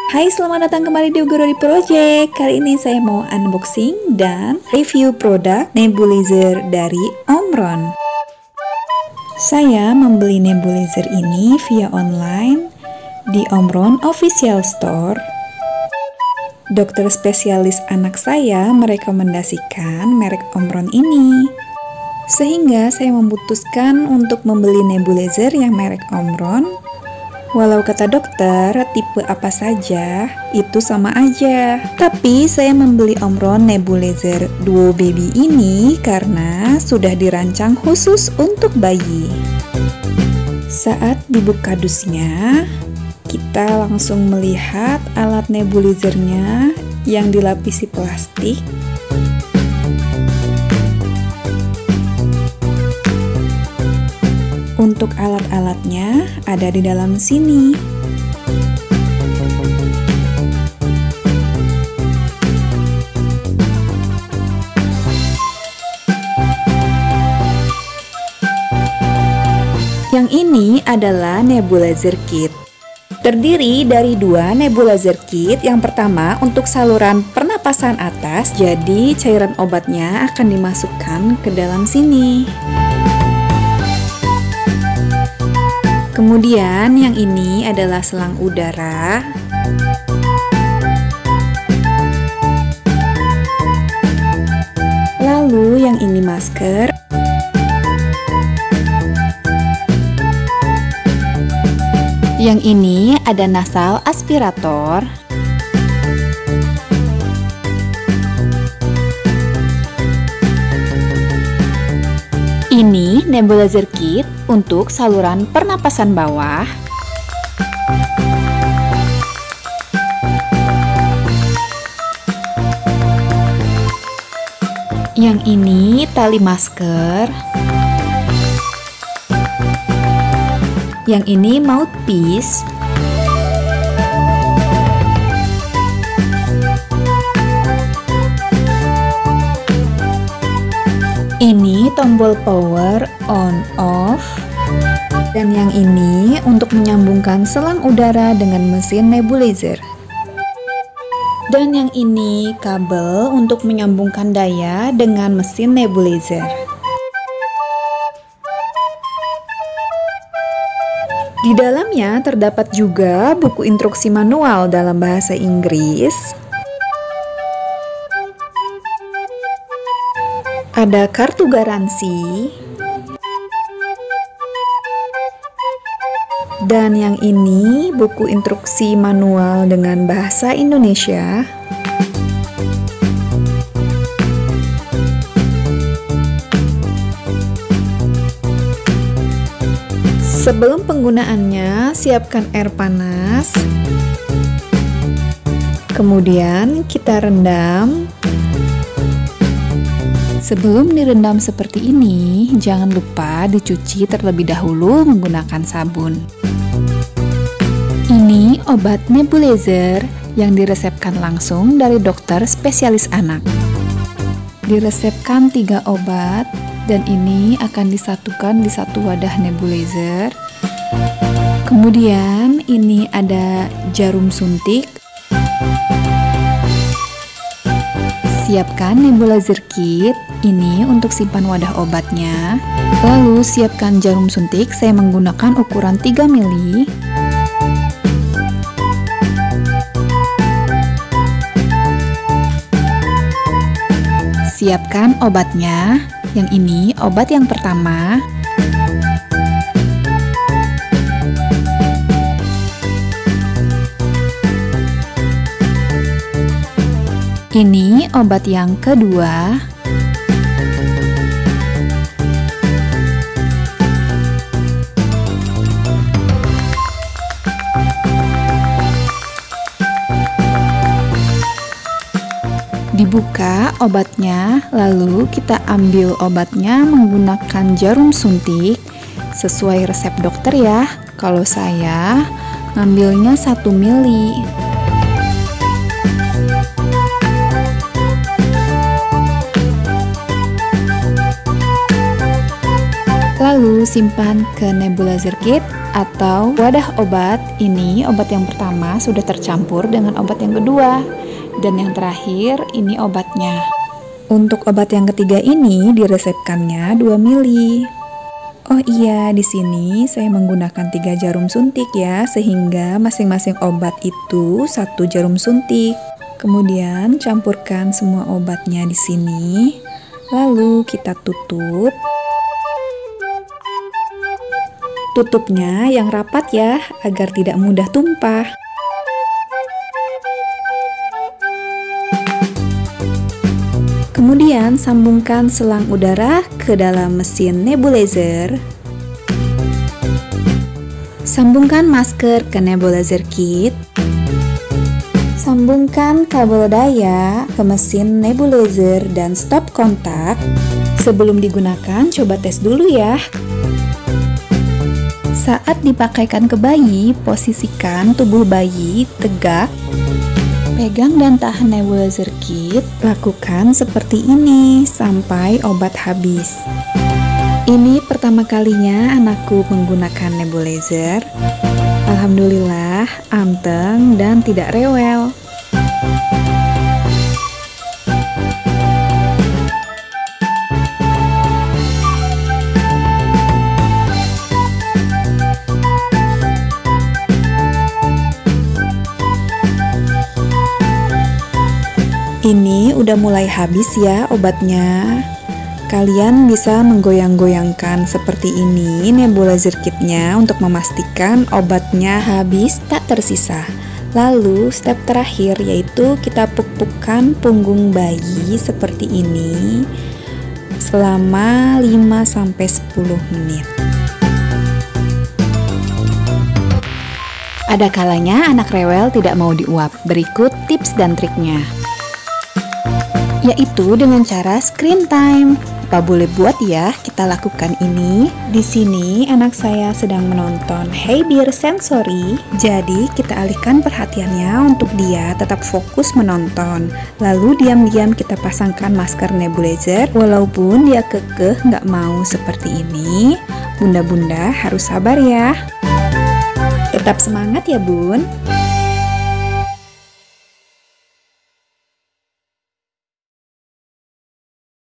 Hai, selamat datang kembali di Ugurori Project. Kali ini saya mau unboxing dan review produk nebulizer dari Omron. Saya membeli nebulizer ini via online di Omron Official Store. Dokter spesialis anak saya merekomendasikan merek Omron ini, sehingga saya memutuskan untuk membeli nebulizer yang merek Omron. Walau kata dokter, tipe apa saja itu sama aja. Tapi saya membeli Omron Nebulizer Duo Baby ini karena sudah dirancang khusus untuk bayi. Saat dibuka dusnya, kita langsung melihat alat nebulizernya yang dilapisi plastik. Untuk alat-alatnya ada di dalam sini. Yang ini adalah nebulizer kit. Terdiri dari dua nebulizer kit. Yang pertama untuk saluran pernapasan atas, jadi cairan obatnya akan dimasukkan ke dalam sini. Kemudian yang ini adalah selang udara. Lalu yang ini masker. Yang ini ada nasal aspirator. Ini nebulizer kit untuk saluran pernapasan bawah. Yang ini tali masker. Yang ini mouthpiece. Ini tombol power on off. Dan yang ini untuk menyambungkan selang udara dengan mesin nebulizer. Dan yang ini kabel untuk menyambungkan daya dengan mesin nebulizer. Di dalamnya terdapat juga buku instruksi manual dalam bahasa Inggris. Ada kartu garansi. Dan yang ini buku instruksi manual dengan bahasa Indonesia. Sebelum penggunaannya, siapkan air panas. Kemudian kita rendam. Sebelum direndam seperti ini, jangan lupa dicuci terlebih dahulu menggunakan sabun. Ini obat nebulizer yang diresepkan langsung dari dokter spesialis anak. Diresepkan 3 obat dan ini akan disatukan di satu wadah nebulizer. Kemudian ini ada jarum suntik. Siapkan nebulizer kit ini untuk simpan wadah obatnya. Lalu siapkan jarum suntik, saya menggunakan ukuran 3 mili. Siapkan obatnya. Yang ini obat yang pertama. Ini obat yang kedua. Dibuka obatnya, lalu kita ambil obatnya menggunakan jarum suntik sesuai resep dokter ya. Kalau saya ngambilnya 1 mili. Lalu simpan ke nebulizer kit. atau wadah obat. Ini obat yang pertama sudah tercampur dengan obat yang kedua, dan yang terakhir ini obatnya. Untuk obat yang ketiga ini diresepkannya 2 mili. Oh iya, di sini saya menggunakan 3 jarum suntik ya, sehingga masing-masing obat itu 1 jarum suntik. Kemudian campurkan semua obatnya di sini, lalu kita tutup. Tutupnya yang rapat ya, agar tidak mudah tumpah. Kemudian sambungkan selang udara ke dalam mesin nebulizer. Sambungkan masker ke nebulizer kit. Sambungkan kabel daya ke mesin nebulizer dan stop kontak. Sebelum digunakan, coba tes dulu ya. Saat dipakaikan ke bayi, posisikan tubuh bayi tegak. Pegang dan tahan nebulizer kit. Lakukan seperti ini sampai obat habis. Ini pertama kalinya anakku menggunakan nebulizer. Alhamdulillah, anteng dan tidak rewel. Ini udah mulai habis ya obatnya. Kalian bisa menggoyang-goyangkan seperti ini nebulizer kitnya untuk memastikan obatnya habis tak tersisa. Lalu step terakhir yaitu kita puk-pukkan punggung bayi seperti ini selama 5-10 menit. Ada kalanya anak rewel tidak mau diuap. Berikut tips dan triknya, yaitu dengan cara screen time. Apa boleh buat ya kita lakukan ini? Di sini anak saya sedang menonton Hey Dear Sensory, jadi kita alihkan perhatiannya untuk dia tetap fokus menonton. Lalu diam-diam kita pasangkan masker nebulizer. Walaupun dia kekeh nggak mau seperti ini, bunda-bunda harus sabar ya. Tetap semangat ya bun.